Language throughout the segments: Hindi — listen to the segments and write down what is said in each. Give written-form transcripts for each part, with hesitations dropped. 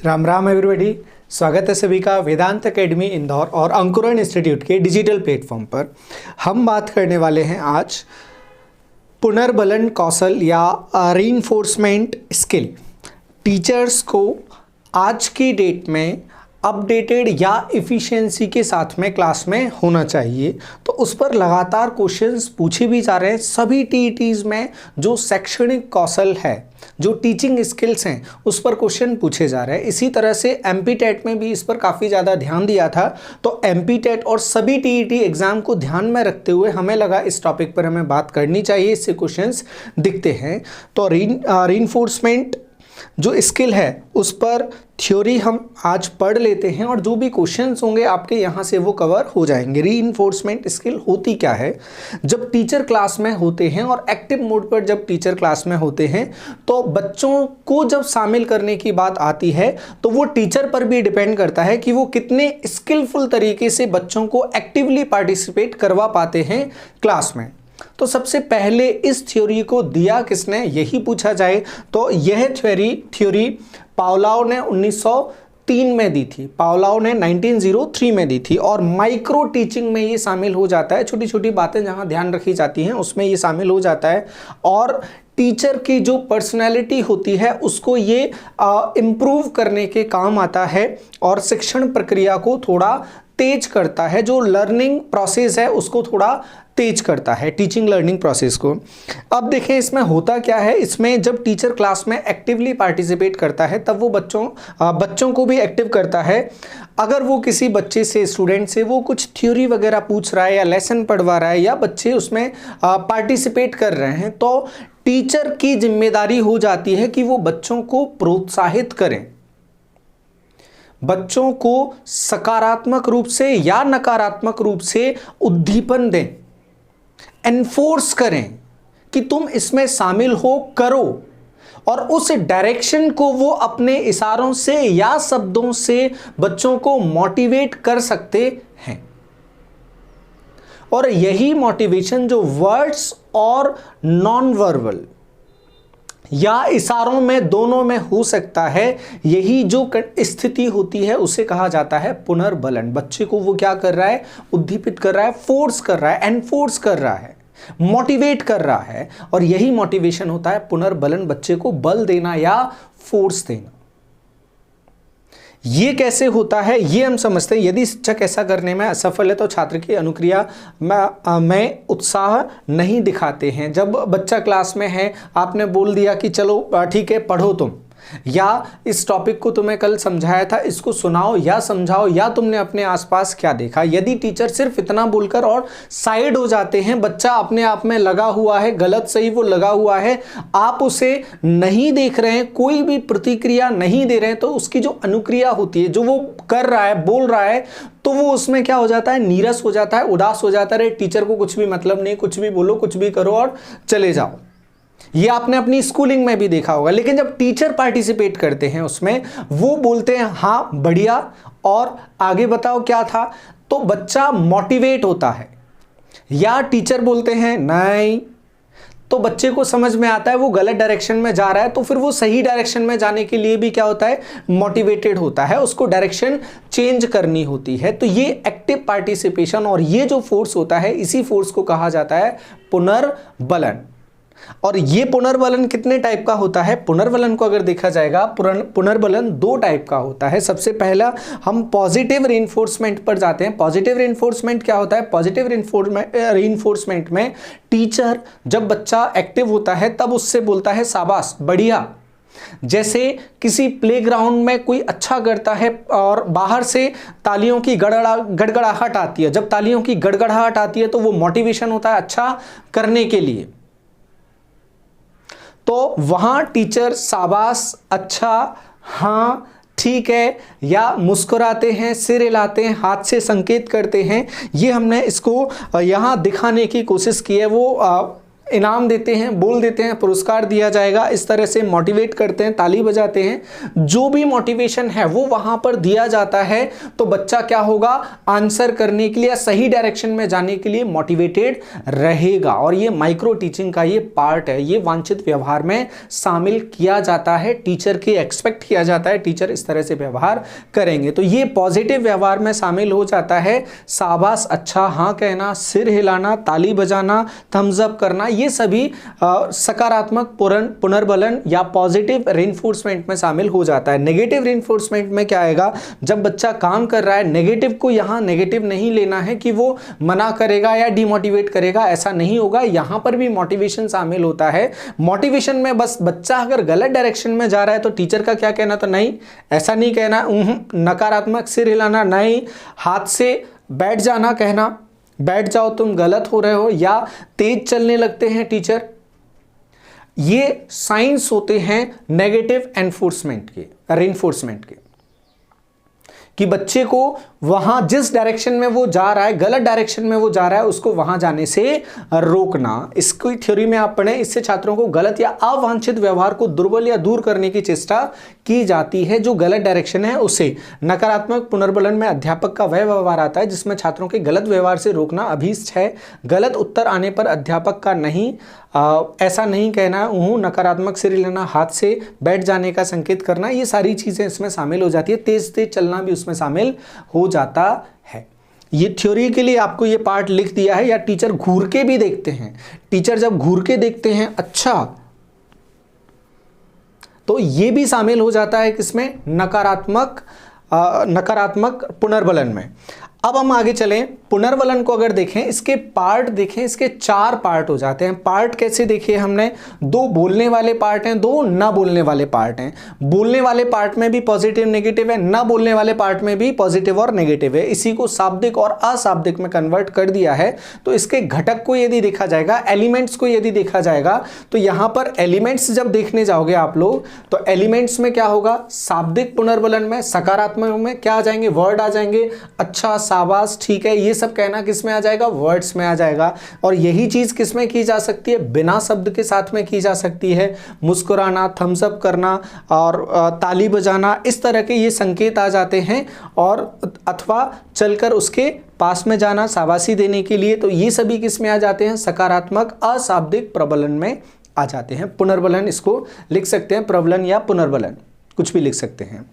राम राम एवरीबॉडी। स्वागत है सभी का वेदांत एकेडमी इंदौर और अंकुरण इंस्टीट्यूट के डिजिटल प्लेटफॉर्म पर। हम बात करने वाले हैं आज पुनर्बलन कौशल या रीइंफोर्समेंट स्किल। टीचर्स को आज की डेट में अपडेटेड या इफ़िशियंसी के साथ में क्लास में होना चाहिए, तो उस पर लगातार क्वेश्चंस पूछे भी जा रहे हैं। सभी टीईटीज़ में जो शैक्षणिक कौशल है, जो टीचिंग स्किल्स हैं, उस पर क्वेश्चन पूछे जा रहे हैं। इसी तरह से एमपी टेट में भी इस पर काफ़ी ज़्यादा ध्यान दिया था, तो एमपी टेट और सभी टीईटी एग्ज़ाम को ध्यान में रखते हुए हमें लगा इस टॉपिक पर हमें बात करनी चाहिए, इससे क्वेश्चंस दिखते हैं। तो रीइंफोर्समेंट जो स्किल है उस पर थ्योरी हम आज पढ़ लेते हैं और जो भी क्वेश्चंस होंगे आपके यहाँ से वो कवर हो जाएंगे। रीइंफोर्समेंट स्किल होती क्या है? जब टीचर क्लास में होते हैं और एक्टिव मोड पर जब टीचर क्लास में होते हैं तो बच्चों को जब शामिल करने की बात आती है तो वो टीचर पर भी डिपेंड करता है कि वो कितने स्किलफुल तरीके से बच्चों को एक्टिवली पार्टिसिपेट करवा पाते हैं क्लास में। तो सबसे पहले इस थ्योरी को दिया किसने, यही पूछा जाए तो यह थ्योरी पावलोव ने 1903 में दी थी। पावलोव ने 1903 में दी थी और माइक्रो टीचिंग में ये शामिल हो जाता है। छोटी छोटी बातें जहां ध्यान रखी जाती हैं उसमें ये शामिल हो जाता है और टीचर की जो पर्सनैलिटी होती है उसको ये इम्प्रूव करने के काम आता है और शिक्षण प्रक्रिया को थोड़ा तेज करता है। जो लर्निंग प्रोसेस है उसको थोड़ा तेज करता है, टीचिंग लर्निंग प्रोसेस को। अब देखें इसमें होता क्या है। इसमें जब टीचर क्लास में एक्टिवली पार्टिसिपेट करता है तब वो बच्चों को भी एक्टिव करता है। अगर वो किसी बच्चे से, स्टूडेंट से वो कुछ थ्योरी वगैरह पूछ रहा है या लेसन पढ़वा रहा है या बच्चे उसमें पार्टिसिपेट कर रहे हैं, तो टीचर की जिम्मेदारी हो जाती है कि वो बच्चों को प्रोत्साहित करें, बच्चों को सकारात्मक रूप से या नकारात्मक रूप से उद्दीपन दें, एनफोर्स करें कि तुम इसमें शामिल हो, करो, और उस डायरेक्शन को वो अपने इशारों से या शब्दों से बच्चों को मोटिवेट कर सकते हैं। और यही मोटिवेशन जो वर्ड्स और नॉन वर्बल या इशारों में दोनों में हो सकता है, यही जो स्थिति होती है उसे कहा जाता है पुनर्बलन। बच्चे को वो क्या कर रहा है, उद्दीपित कर रहा है, फोर्स कर रहा है, एनफोर्स कर रहा है, मोटिवेट कर रहा है, और यही मोटिवेशन होता है पुनर्बलन, बच्चे को बल देना या फोर्स देना। ये कैसे होता है ये हम समझते हैं। यदि शिक्षक ऐसा करने में असफल है तो छात्र की अनुक्रिया में उत्साह नहीं दिखाते हैं। जब बच्चा क्लास में है, आपने बोल दिया कि चलो ठीक है पढ़ो तुम, या इस टॉपिक को तुम्हें कल समझाया था इसको सुनाओ या समझाओ, या तुमने अपने आसपास क्या देखा। यदि टीचर सिर्फ इतना बोलकर और साइड हो जाते हैं, बच्चा अपने आप में लगा हुआ है, गलत सही वो लगा हुआ है, आप उसे नहीं देख रहे हैं, कोई भी प्रतिक्रिया नहीं दे रहे हैं, तो उसकी जो अनुक्रिया होती है, जो वो कर रहा है, बोल रहा है, तो वो उसमें क्या हो जाता है, नीरस हो जाता है, उदास हो जाता है। टीचर को कुछ भी मतलब नहीं, कुछ भी बोलो, कुछ भी करो और चले जाओ। ये आपने अपनी स्कूलिंग में भी देखा होगा। लेकिन जब टीचर पार्टिसिपेट करते हैं उसमें, वो बोलते हैं हाँ बढ़िया और आगे बताओ क्या था, तो बच्चा मोटिवेट होता है। या टीचर बोलते हैं नहीं, तो बच्चे को समझ में आता है वो गलत डायरेक्शन में जा रहा है, तो फिर वो सही डायरेक्शन में जाने के लिए भी क्या होता है, मोटिवेटेड होता है, उसको डायरेक्शन चेंज करनी होती है। तो ये एक्टिव पार्टिसिपेशन और ये जो फोर्स होता है, इसी फोर्स को कहा जाता है पुनर्बलन। और ये पुनर्बलन कितने टाइप का होता है? पुनर्बलन को अगर देखा जाएगा, पुनर्बलन दो टाइप का होता है। सबसे पहला हम पॉजिटिव रीइंफोर्समेंट पर जाते हैं। पॉजिटिव रीइंफोर्समेंट क्या होता है? पॉजिटिव रीइंफोर्समेंट में टीचर जब बच्चा एक्टिव होता है तब उससे बोलता है शाबाश, बढ़िया। जैसे किसी प्लेग्राउंड में कोई अच्छा करता है और बाहर से तालियों की गड़गड़ाहट आती है, जब तालियों की गड़गड़ाहट आती है तो वो मोटिवेशन होता है अच्छा करने के लिए, तो वहां टीचर शाबाश, अच्छा, हाँ, ठीक है, या मुस्कुराते हैं, सिर हिलाते हैं, हाथ से संकेत करते हैं। ये हमने इसको यहां दिखाने की कोशिश की है। वो इनाम देते हैं, बोल देते हैं, पुरस्कार दिया जाएगा, इस तरह से मोटिवेट करते हैं, ताली बजाते हैं, जो भी मोटिवेशन है वो वहां पर दिया जाता है, तो बच्चा क्या होगा, आंसर करने के लिए या सही डायरेक्शन में जाने के लिए मोटिवेटेड रहेगा। और ये माइक्रो टीचिंग का ये पार्ट है, ये वांछित व्यवहार में शामिल किया जाता है, टीचर के एक्सपेक्ट किया जाता है टीचर इस तरह से व्यवहार करेंगे। तो ये पॉजिटिव व्यवहार में शामिल हो जाता है, शाबाश, अच्छा, हाँ कहना, सिर हिलाना, ताली बजाना, थम्स अप करना, ये सभी सकारात्मक पुनर्बलन या पॉजिटिव रेनफोर्समेंट में शामिल हो जाता है। नेगेटिव रेनफोर्समेंट में क्या आएगा, जब बच्चा काम कर रहा है, नेगेटिव को यहां नेगेटिव नहीं लेना है कि वो मना करेगा या डिमोटिवेट करेगा, ऐसा नहीं होगा। यहां पर भी मोटिवेशन शामिल होता है। मोटिवेशन में बस बच्चा अगर गलत डायरेक्शन में जा रहा है तो टीचर का क्या कहना, तो नहीं, ऐसा नहीं कहना, नकारात्मक सिर हिलाना नहीं, हाथ से बैठ जाना कहना, बैठ जाओ तुम गलत हो रहे हो, या तेज चलने लगते हैं टीचर, ये साइंस होते हैं नेगेटिव एनफोर्समेंट के, रेनफोर्समेंट के, कि बच्चे को वहां जिस डायरेक्शन में वो जा रहा है, गलत डायरेक्शन में वो जा रहा है, उसको वहां जाने से रोकना। इसकी थ्योरी में आप पढ़ें, इससे छात्रों को गलत या अवांछित व्यवहार को दुर्बल या दूर करने की चेष्टा की जाती है जो गलत डायरेक्शन है उसे। नकारात्मक पुनर्बलन में अध्यापक का वह व्यवहार आता है जिसमें छात्रों के गलत व्यवहार से रोकना अभीष्ट है। गलत उत्तर आने पर अध्यापक का नहीं, ऐसा नहीं कहना, नकारात्मक सिर हिलाना, हाथ से बैठ जाने का संकेत करना, ये सारी चीजें इसमें शामिल हो जाती है। तेज तेज चलना भी उसमें शामिल हो जाता है। ये थ्योरी के लिए आपको ये पार्ट लिख दिया है, या टीचर घूर के भी देखते हैं। टीचर जब घूर के देखते हैं, अच्छा, तो ये भी शामिल हो जाता है किसमें, नकारात्मक पुनर्बलन में। अब हम आगे चलें, पुनर्बलन को अगर देखें, इसके पार्ट देखें, इसके 4 पार्ट हो जाते हैं। पार्ट कैसे देखिए हमने, 2 बोलने वाले पार्ट हैं, 2 ना बोलने वाले पार्ट हैं। बोलने वाले पार्ट में भी पॉजिटिव नेगेटिव है, ना बोलने वाले पार्ट में भी पॉजिटिव और नेगेटिव है। इसी को शाब्दिक और अशाब्दिक में कन्वर्ट कर दिया है। तो इसके घटक को यदि देखा जाएगा, एलिमेंट्स को यदि देखा जाएगा, तो यहां पर एलिमेंट्स जब देखने जाओगे आप लोग, तो एलिमेंट्स में क्या होगा, शाब्दिक पुनर्बलन में सकारात्मक में क्या आ जाएंगे, वर्ड आ जाएंगे, अच्छा, शाबाश, ठीक है, ये सब कहना किस में आ जाएगा, वर्ड्स में आ जाएगा। और यही चीज किस में की जा सकती है, बिना शब्द के साथ में की जा सकती है। मुस्कुराना, थम्स अप करना और ताली बजाना, इस तरह के ये संकेत आ जाते हैं। और अथवा चलकर उसके पास में जाना शाबाशी देने के लिए, तो ये सभी किस में आ जाते हैं, सकारात्मक अशाब्दिक प्रबलन में आ जाते हैं। पुनर्बलन इसको लिख सकते हैं, प्रबलन या पुनर्बलन, कुछ भी लिख सकते हैं।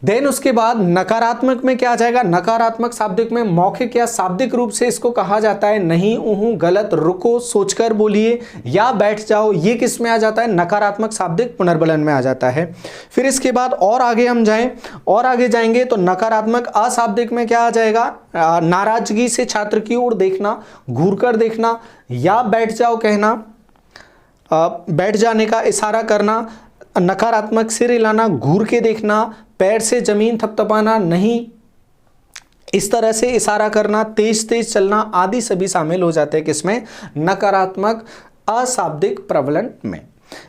देन उसके बाद नकारात्मक में क्या आ जाएगा, नकारात्मक शाब्दिक में मौखिक या शाब्दिक रूप से इसको कहा जाता है नहीं, गलत, रुको, सोचकर बोलिए, या बैठ जाओ, ये किस में आ जाता है, नकारात्मक शाब्दिक पुनर्बलन में आ जाता है। फिर इसके बाद और आगे हम जाएं, और आगे जाएंगे तो नकारात्मक अशाब्दिक में क्या आ जाएगा, नाराजगी से छात्र की ओर देखना, घूरकर देखना, या बैठ जाओ कहना, बैठ जाने का इशारा करना, नकारात्मक सिर हिलाना, घूर के देखना, पैर से जमीन थपथपाना नहीं, इस तरह से इशारा करना, तेज तेज चलना आदि सभी शामिल हो जाते हैं किसमें, नकारात्मक अशाब्दिक प्रबलन में।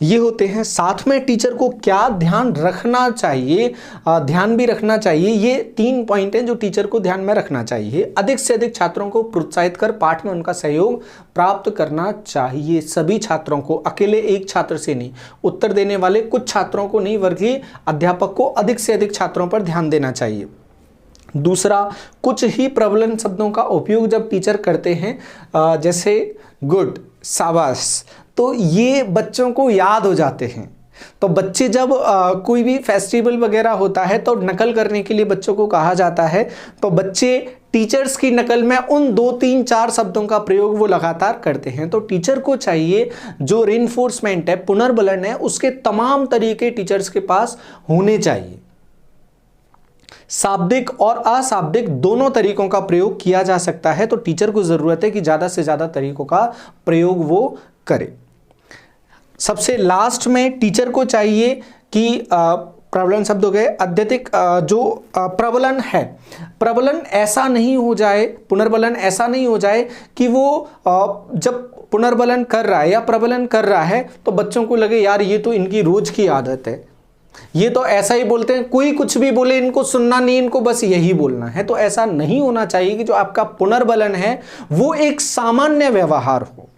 ये होते हैं। साथ में टीचर को क्या ध्यान रखना चाहिए, ध्यान भी रखना चाहिए, ये 3 पॉइंट हैं जो टीचर को ध्यान में रखना चाहिए। अधिक से अधिक छात्रों को प्रोत्साहित कर पाठ में उनका सहयोग प्राप्त करना चाहिए। सभी छात्रों को, अकेले एक छात्र से नहीं, उत्तर देने वाले कुछ छात्रों को नहीं, वर्गीय अध्यापक को अधिक से अधिक छात्रों पर ध्यान देना चाहिए। दूसरा, कुछ ही प्रबलन शब्दों का उपयोग जब टीचर करते हैं, जैसे गुड, शाबाश, तो ये बच्चों को याद हो जाते हैं। तो बच्चे जब कोई भी फेस्टिवल वगैरह होता है तो नकल करने के लिए बच्चों को कहा जाता है, तो बच्चे टीचर्स की नकल में उन 2, 3, 4 शब्दों का प्रयोग वो लगातार करते हैं। तो टीचर को चाहिए जो रेनफोर्समेंट है, पुनर्बलन है, उसके तमाम तरीके टीचर्स के पास होने चाहिए। शाब्दिक और अशाब्दिक दोनों तरीकों का प्रयोग किया जा सकता है, तो टीचर को जरूरत है कि ज्यादा से ज्यादा तरीकों का प्रयोग वो करे। सबसे लास्ट में टीचर को चाहिए कि प्रबलन शब्द हो गए, अत्यधिक जो प्रबलन है, प्रबलन ऐसा नहीं हो जाए, पुनर्बलन ऐसा नहीं हो जाए कि वो जब पुनर्बलन कर रहा है या प्रबलन कर रहा है तो बच्चों को लगे यार ये तो इनकी रोज की आदत है, ये तो ऐसा ही बोलते हैं, कोई कुछ भी बोले इनको सुनना नहीं, इनको बस यही बोलना है। तो ऐसा नहीं होना चाहिए कि जो आपका पुनर्बलन है वो एक सामान्य व्यवहार हो,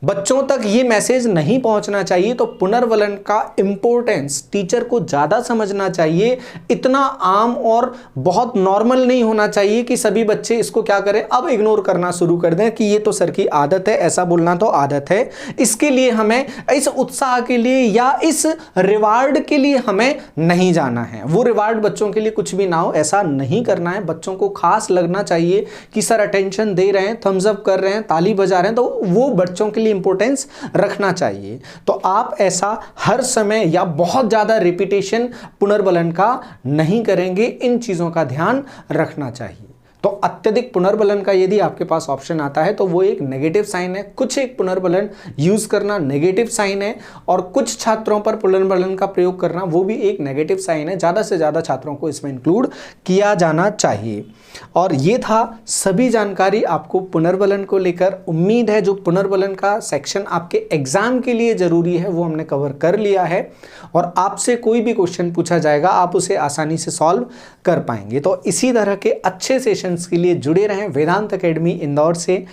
बच्चों तक ये मैसेज नहीं पहुंचना चाहिए। तो पुनर्वलन का इंपॉर्टेंस टीचर को ज़्यादा समझना चाहिए। इतना आम और बहुत नॉर्मल नहीं होना चाहिए कि सभी बच्चे इसको क्या करें, अब इग्नोर करना शुरू कर दें कि ये तो सर की आदत है, ऐसा बोलना तो आदत है। इसके लिए हमें इस उत्साह के लिए या इस रिवार्ड के लिए हमें नहीं जाना है। वो रिवार्ड बच्चों के लिए कुछ भी ना हो, ऐसा नहीं करना है। बच्चों को खास लगना चाहिए कि सर अटेंशन दे रहे हैं, थम्स अप कर रहे हैं, ताली बजा रहे हैं, तो वो बच्चों के लिए इंपॉर्टेंस रखना चाहिए। तो आप ऐसा हर समय या बहुत ज्यादा रिपीटेशन पुनर्बलन का नहीं करेंगे। इन चीजों का ध्यान रखना चाहिए। तो अत्यधिक पुनर्बलन का यदि आपके पास ऑप्शन आता है तो वो एक नेगेटिव साइन है। कुछ एक पुनर्बलन यूज करना नेगेटिव साइन है और कुछ छात्रों पर पुनर्बलन का प्रयोग करना वो भी एक नेगेटिव साइन है। ज़्यादा से ज़्यादा छात्रों को इसमें इंक्लूड किया जाना चाहिए। और ये था सभी जानकारी आपको पुनर्बलन को लेकर। उम्मीद है जो पुनर्बलन का सेक्शन आपके एग्जाम के लिए ज़रूरी है वो हमने कवर कर लिया है और आपसे कोई भी क्वेश्चन पूछा जाएगा आप उसे आसानी से सॉल्व कर पाएंगे। तो इसी तरह के अच्छे सेशंस के लिए जुड़े रहें वेदांत एकेडमी इंदौर से।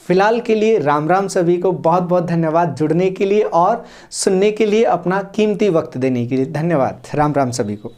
फिलहाल के लिए राम राम सभी को। बहुत बहुत धन्यवाद जुड़ने के लिए और सुनने के लिए, अपना कीमती वक्त देने के लिए। धन्यवाद। राम राम सभी को।